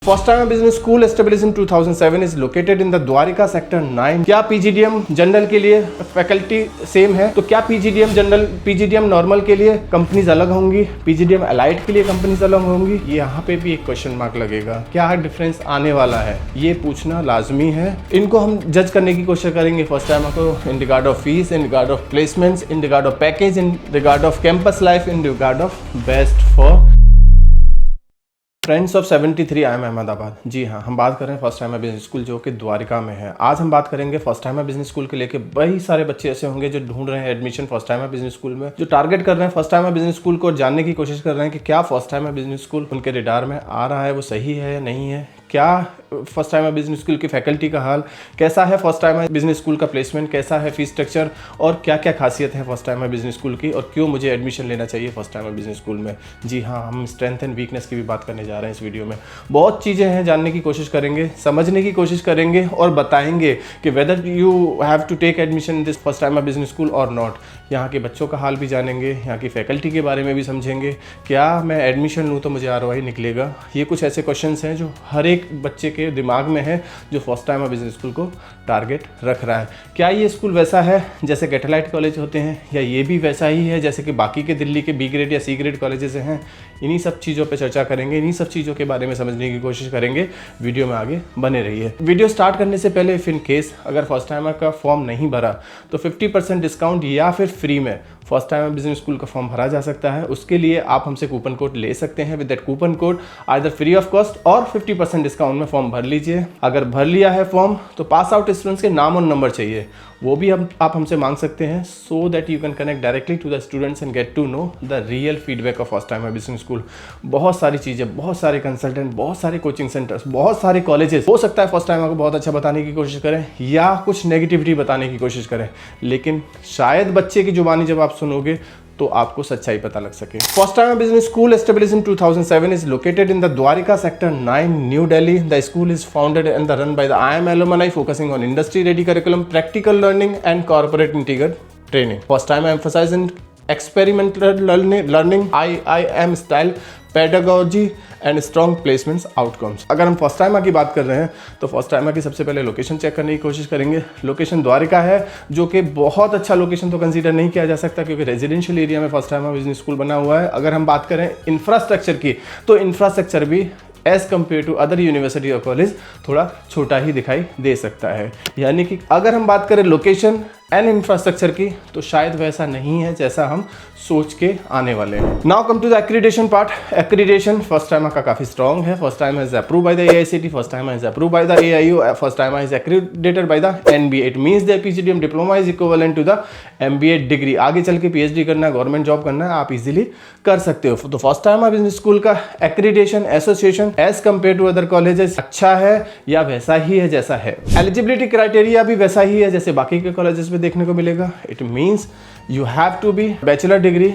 First time business school established in 2007 is located in the Dwarka sector 9। क्या PGDM general के लिए faculty same है? तो क्या पीजीडीएम जनरल पीजीडीएम नॉर्मल के लिए कंपनीज अलग होंगी, पीजीडीएम एलाइट के लिए कंपनीज अलग होंगी? यहाँ पे भी एक क्वेश्चन मार्क लगेगा। क्या डिफरेंस आने वाला है, ये पूछना लाजमी है। इनको हम जज करने की कोशिश करेंगे फर्स्ट टाइम को in regard of fees, in regard of placements, in regard of package, in regard of campus life, in regard of best for friends of 73 I M Ahmedabad. जी हाँ, हम बात कर रहे हैं फर्स्ट टाइम बिजनेस स्कूल जो कि द्वारिका में है। आज हम बात करेंगे फर्स्ट टाइम बिजनेस स्कूल के लेके। वही सारे बच्चे ऐसे होंगे जो ढूंढ रहे हैं admission first time business school में, जो टारगेट कर रहे हैं फर्स्ट टाइम बिजनेस स्कूल को, जानने की कोशिश कर रहे हैं कि क्या फर्स्ट टाइम बिजनेस स्कूल उनके रिडार में आ रहा है, वो सही है या नहीं है। क्या फर्स्ट टाइम बिजनेस स्कूल की फैकल्टी का हाल कैसा है, फर्स्ट टाइम बिजनेस स्कूल का प्लेसमेंट कैसा है, फीस स्ट्रक्चर और क्या क्या खासियत है फर्स्ट टाइम बिजनेस स्कूल की, और क्यों मुझे एडमिशन लेना चाहिए फर्स्ट टाइम बिजनेस स्कूल में। जी हाँ, हम स्ट्रेंथ एंड वीकनेस की भी बात करने जा रहे हैं इस वीडियो में। बहुत चीज़ें हैं, जानने की कोशिश करेंगे, समझने की कोशिश करेंगे और बताएंगे कि whether you have to take admission in this first time business school और नॉट। यहाँ के बच्चों का हाल भी जानेंगे, यहाँ की फैकल्टी के बारे में भी समझेंगे। क्या मैं एडमिशन लूँ तो मुझे ROI निकलेगा? ये कुछ ऐसे क्वेश्चंस हैं जो हर एक बच्चे के दिमाग में है जो फर्स्ट टाइम बिजनेस स्कूल को टारगेट रख रहा है। क्या ये स्कूल वैसा है जैसे कैटेलाइट कॉलेज होते हैं, या ये भी वैसा ही है जैसे कि बाकी के दिल्ली के B ग्रेड या C ग्रेड कॉलेजेस हैं? इन्हीं सब चीज़ों पे चर्चा करेंगे, इन्हीं सब चीज़ों के बारे में समझने की कोशिश करेंगे। वीडियो में आगे बने रहिए। वीडियो स्टार्ट करने से पहले इफ इन केस अगर फर्स्ट टाइमर का फॉर्म नहीं भरा तो 50% डिस्काउंट या फिर फ्री में फर्स्ट टाइम बिजनेस स्कूल का फॉर्म भरा जा सकता है। उसके लिए आप हमसे कूपन कोड ले सकते हैं। With that coupon code either free of cost और 50% डिस्काउंट में फॉर्म भर लीजिए। अगर भर लिया है फॉर्म तो पास आउट स्टूडेंट्स के नाम और नंबर चाहिए, वो भी आप हमसे मांग सकते हैं, so that you can connect directly to the students and get to know the real feedback of first time business school. बहुत सारी चीज़ें, बहुत सारे कंसल्टेंट, बहुत सारे कोचिंग सेंटर्स, बहुत सारे कॉलेजेस, हो सकता है फर्स्ट टाइम को बहुत अच्छा बताने की कोशिश करें या कुछ नेगेटिविटी बताने की कोशिश करें, लेकिन शायद बच्चे की जुबानी जब आप सुनोगे तो आपको सच्चाई पता लग सके। First time business school established in 2007 is located in the Dwarika sector 9, New Delhi. The school is founded and run by the IIM alumni focusing on industry ready curriculum, practical learning and corporate integrated training. First time emphasize in experimental learning, IIM style pedagogy and strong placements outcomes. अगर हम first timer की बात कर रहे हैं तो first timer की सबसे पहले लोकेशन चेक करने की कोशिश करेंगे। लोकेशन द्वारिका है, जो कि बहुत अच्छा लोकेशन तो कंसीडर नहीं किया जा सकता क्योंकि रेजिडेंशियल एरिया में फर्स्ट टाइमर बिजनेस स्कूल बना हुआ है। अगर हम बात करें इंफ्रास्ट्रक्चर की तो इंफ्रास्ट्रक्चर भी as compare to other university और कॉलेज थोड़ा छोटा ही दिखाई दे सकता है। यानी कि अगर हम बात करें लोकेशन एंड इंफ्रास्ट्रक्चर की तो शायद वैसा नहीं है जैसा हम सोच के आने वाले हैं। Now come to the accreditation part. Accreditation first timer का काफी स्ट्रॉन्ग है। First timer is approve by the AICTE, first timer is approve by the AIU, first timer is accredited by the NBA। It means that PGDM diploma is equivalent to the MBA degree. आगे चल के PhD करना है, government job करना है, आप easily कर सकते हो। तो फर्स्ट टाइमर बिजनेस स्कूल का accreditation association as compare to other colleges अच्छा है या वैसा ही है जैसा है। एलिजिबिलिटी क्राइटेरिया भी वैसा ही है जैसे बाकी के कॉलेजेस में देखने को मिलेगा। It means you have to be bachelor degree,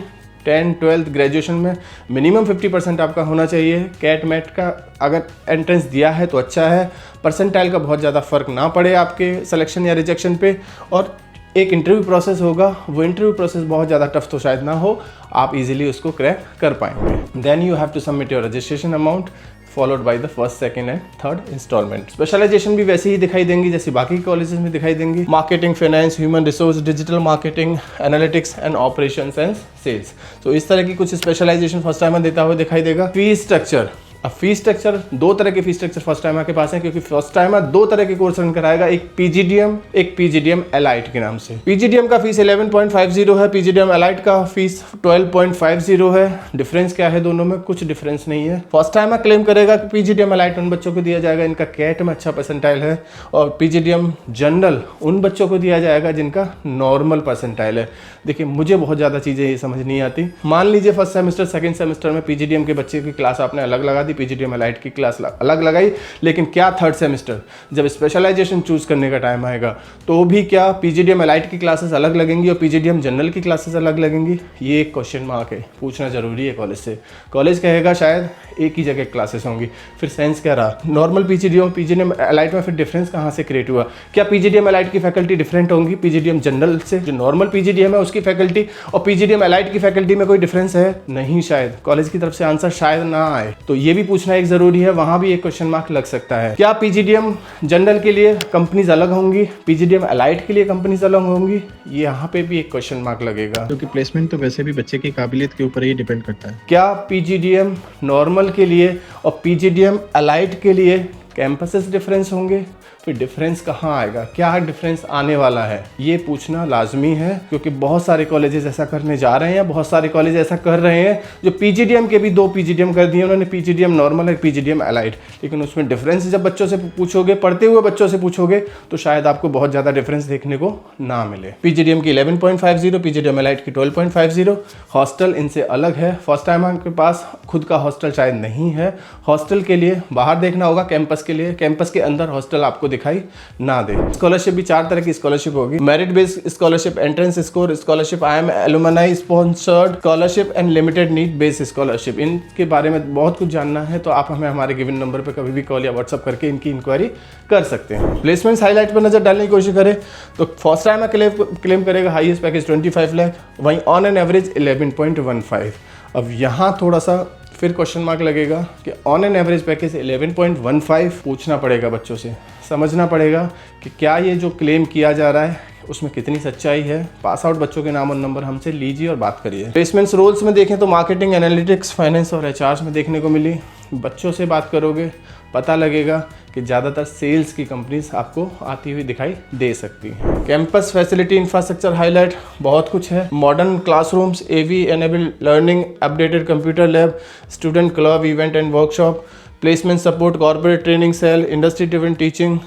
10th 12th graduation में मिनिमम 50% आपका होना चाहिए। कैट मैट का अगर एंट्रेंस दिया है तो अच्छा है, परसेंटाइल का बहुत ज़्यादा फर्क ना पड़े आपके सिलेक्शन या रिजेक्शन पे, और एक इंटरव्यू प्रोसेस होगा, वो इंटरव्यू प्रोसेस बहुत ज़्यादा टफ तो शायद ना हो, आप इजीली उसको क्रैक कर पाएंगे। Then you have to submit your registration amount followed by the first, second and third instalment. Specialisation भी वैसे ही दिखाई देंगी जैसे बाकी कॉलेजेस में दिखाई देंगी। Marketing, finance, human resource, digital marketing, analytics and operations and sales. तो इस तरह की कुछ स्पेशलाइजेशन फर्स्ट टाइमर देता हुआ दिखाई देगा। फीस स्ट्रक्चर, अब फीस स्ट्रक्चर, दो तरह के फीस स्ट्रक्चर फर्स्ट टाइमर के पास है क्योंकि फर्स्ट टाइमर दो तरह के कोर्स रन कराएगा, एक पीजीडीएम, एक पीजीडीएम एलाइट के नाम से। पीजीडीएम का फीस 11.50 है, पीजीडीएम एलाइट का फीस 12.50 है। डिफरेंस क्या है दोनों में? कुछ डिफरेंस नहीं है। फर्स्ट टाइमर क्लेम करेगा कि पीजीडीएम एलाइट उन बच्चों को दिया जाएगा इनका कैट में अच्छा परसेंटाइल है, और पीजीडीएम जनरल उन बच्चों को दिया जाएगा जिनका नॉर्मल परसेंटाइल है। देखिए, मुझे बहुत ज़्यादा चीज़ें ये समझ नहीं आती। मान लीजिए फर्स्ट सेमेस्टर, सेकेंड सेमेस्टर में पीजीडीएम के बच्चे की क्लास आपने अलग लगा दी, पीजीडीएम एलाइट की क्लास अलग लगाई, लेकिन क्या थर्ड सेमेस्टर जब स्पेशलाइजेशन चूज करने का टाइम आएगा तो भी क्या पीजीडीएम एलाइट की क्लासेस अलग लगेंगी और पीजीडीएम जनरल की क्लासेस अलग लगेंगी? ये एक क्वेश्चन मार्क है, पूछना जरूरी है कॉलेज से। कॉलेज कहेगा शायद एक ही जगह क्लासेस होंगी, फिर साइंस कह रहा नॉर्मल पीजीडीएम एलाइट में फिर डिफरेंस कहाँ से क्रिएट हुआ? क्या पीजीडीएम एलाइट की फैकल्टी डिफरेंट होंगी पीजीडीएम जनरल से? जो नॉर्मल पीजीडीएम है उसकी फैकल्टी और पीजीडीएम एलाइट की फैकल्टी में कोई डिफरेंस है? नहीं, शायद कॉलेज की तरफ से आंसर शायद ना आए। तो ये भी पूछना एक जरूरी है, वहां भी एक क्वेश्चन मार्क लग सकता है। क्या पीजीडीएम जनरल के लिए कंपनीज अलग होंगी, पीजीडीएम अलाइड के लिए कंपनीज अलग होंगी, यहाँ पे भी एक क्वेश्चन मार्क लगेगा, क्योंकि प्लेसमेंट तो वैसे भी बच्चे की काबिलियत के ऊपर ही डिपेंड करता है। क्या पीजीडीएम नॉर्मल के लिए और पीजीडीएम अलाइड के लिए कैंपसेस डिफरेंस होंगे, फिर डिफरेंस कहाँ आएगा, क्या डिफरेंस आने वाला है, ये पूछना लाजमी है, क्योंकि बहुत सारे कॉलेजेस ऐसा करने जा रहे हैं या बहुत सारे कॉलेज ऐसा कर रहे हैं जो पीजीडीएम के भी 2 पीजीडीएम कर दिए उन्होंने, पीजीडीएम नॉर्मल और पीजीडीएम अलाइड, लेकिन उसमें डिफरेंस जब बच्चों से पूछोगे, पढ़ते हुए बच्चों से पूछोगे, तो शायद आपको बहुत ज़्यादा डिफरेंस देखने को ना मिले। पीजीडीएम की 11.50, पीजीडीएम अलाइड की 12.50। हॉस्टल इनसे अलग है, फर्स्ट टाइम आपके पास खुद का हॉस्टल शायद नहीं है, हॉस्टल के लिए बाहर देखना होगा, कैंपस के लिए, कैंपस के अंदर हॉस्टल आपको दिखाई ना दे। स्कॉलरशिप भी 4 तरह की स्कॉलरशिप होगी, merit based scholarship, entrance score scholarship, IIM alumni sponsored scholarship and limited need based scholarship. इनके बारे में बहुत कुछ जानना है तो आप हमें हमारे गिवन नंबर पर कभी भी कॉल या व्हाट्सअप करके इनकी इंक्वायरी कर सकते हैं। प्लेसमेंट्स हाईलाइट पर नजर डालने की कोशिश करें तो फर्स्ट टाइम में क्लेम करेगा हाईएस्ट पैकेज 25 लाख, वहीं ऑन एन एवरेज 11.15। अब यहाँ थोड़ा सा फिर क्वेश्चन मार्क लगेगा कि ऑन एन एवरेज पैकेज 11.15, पूछना पड़ेगा बच्चों से, समझना पड़ेगा कि क्या ये जो क्लेम किया जा रहा है उसमें कितनी सच्चाई है। पास आउट बच्चों के नाम और नंबर हमसे लीजिए और बात करिए। प्लेसमेंट्स रोल्स में देखें तो मार्केटिंग, एनालिटिक्स, फाइनेंस और एचआर में देखने को मिली। बच्चों से बात करोगे पता लगेगा कि ज़्यादातर सेल्स की कंपनीज आपको आती हुई दिखाई दे सकती हैं। कैंपस फैसिलिटी इंफ्रास्ट्रक्चर हाईलाइट बहुत कुछ है, modern classrooms, AV enabled learning, updated computer lab, student club, event and workshop, placement support, corporate training cell, industry driven teaching,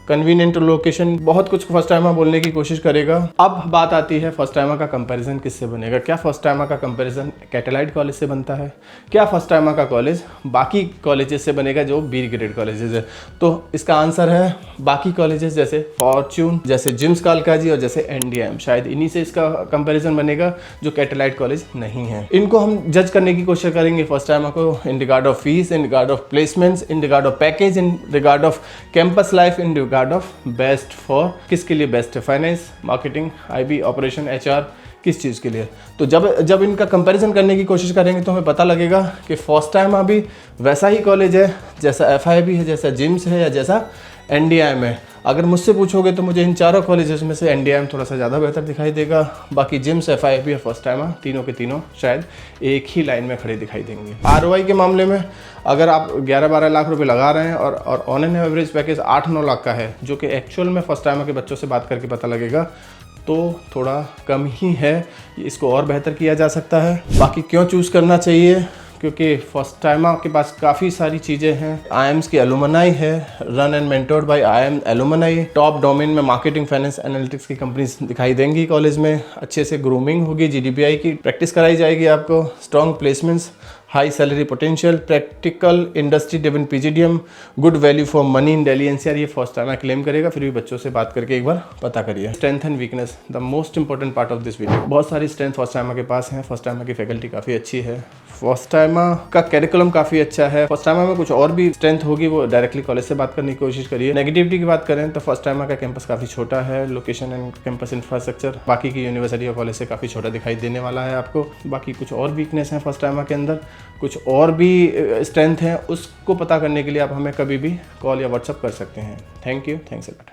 convenient location, बहुत कुछ फर्स्ट टाइमर बोलने की कोशिश करेगा। अब बात आती है फर्स्ट टाइमर का कंपैरिजन किससे बनेगा। क्या फर्स्ट टाइमर का कंपैरिजन कैटेलाइट कॉलेज से बनता है, क्या फर्स्ट टाइमर का कॉलेज बाकी कॉलेजेस से बनेगा जो बी ग्रेड कॉलेजेस है। तो इसका आंसर है बाकी कॉलेजेस जैसे फॉर्च्यून, जैसे जिम्स कालकाजी और जैसे NDM, शायद इन्हीं से इसका कंपेरिजन बनेगा जो कैटेलाइट कॉलेज नहीं है। इनको हम जज करने की कोशिश करेंगे फर्स्ट टाइमर को in regard of fees, in regard of placements, in regard of package, in regard of campus life, in regard of best for, किसके लिए बेस्ट है, finance, marketing, IB, operation, HR, किस चीज़ के लिए। तो जब इनका कंपैरिजन करने की कोशिश करेंगे तो हमें पता लगेगा कि फर्स्ट टाइम अभी वैसा ही कॉलेज है जैसा FIB है, जैसा जिम्स है या जैसा NDM है। अगर मुझसे पूछोगे तो मुझे इन चारों कॉलेजेस में से NDM थोड़ा सा ज़्यादा बेहतर दिखाई देगा, बाकी जिम्स, FIB और फर्स्ट टाइम तीनों के तीनों शायद एक ही लाइन में खड़े दिखाई देंगे। ROI के मामले में अगर आप 11-12 लाख रुपए लगा रहे हैं और on an average package 8-9 lakh का है, जो कि एक्चुअल में फर्स्ट टाइमर के बच्चों से बात करके पता लगेगा, तो थोड़ा कम ही है, इसको और बेहतर किया जा सकता है। बाकी क्यों चूज़ करना चाहिए, क्योंकि फर्स्ट टाइमर के पास काफ़ी सारी चीज़ें हैं। IIMs की एलुमनाई है, run and mentored by IIM alumni, top domain में मार्केटिंग, फाइनेंस, एनालिटिक्स की कंपनीज दिखाई देंगी कॉलेज में, अच्छे से ग्रूमिंग होगी, GDPI की प्रैक्टिस कराई जाएगी आपको, strong placements, high salary potential, practical industry driven PGDM, good value for money in Delhi NCR। ये फर्स्ट टाइमर क्लेम करेगा, फिर भी बच्चों से बात करके एक बार पता करिए। Strength and weakness, the most important part of this video. बहुत सारी स्ट्रेंथ फर्स्ट टाइमर के पास है, फर्स्ट टाइमर की फैकल्टी काफ़ी अच्छी है, फर्स्ट टाइमर का कैरिकुलम काफ़ी अच्छा है। फर्स्ट टाइमर में कुछ और भी स्ट्रेंथ होगी, वो डायरेक्टली कॉलेज से बात करने की कोशिश करिए। नेगेटिविटी की बात करें तो फर्स्ट टाइमर का कैंपस काफ़ी छोटा है, लोकेशन एंड कैंपस इंफ्रास्ट्रक्चर बाकी की यूनिवर्सिटी और कॉलेज से काफ़ी छोटा दिखाई देने वाला है आपको। बाकी कुछ और वीकनेस है फर्स्ट टाइमर के अंदर, कुछ और भी स्ट्रेंथ है, उसको पता करने के लिए आप हमें कभी भी कॉल या व्हाट्सअप कर सकते हैं। Thank you, thanks a lot.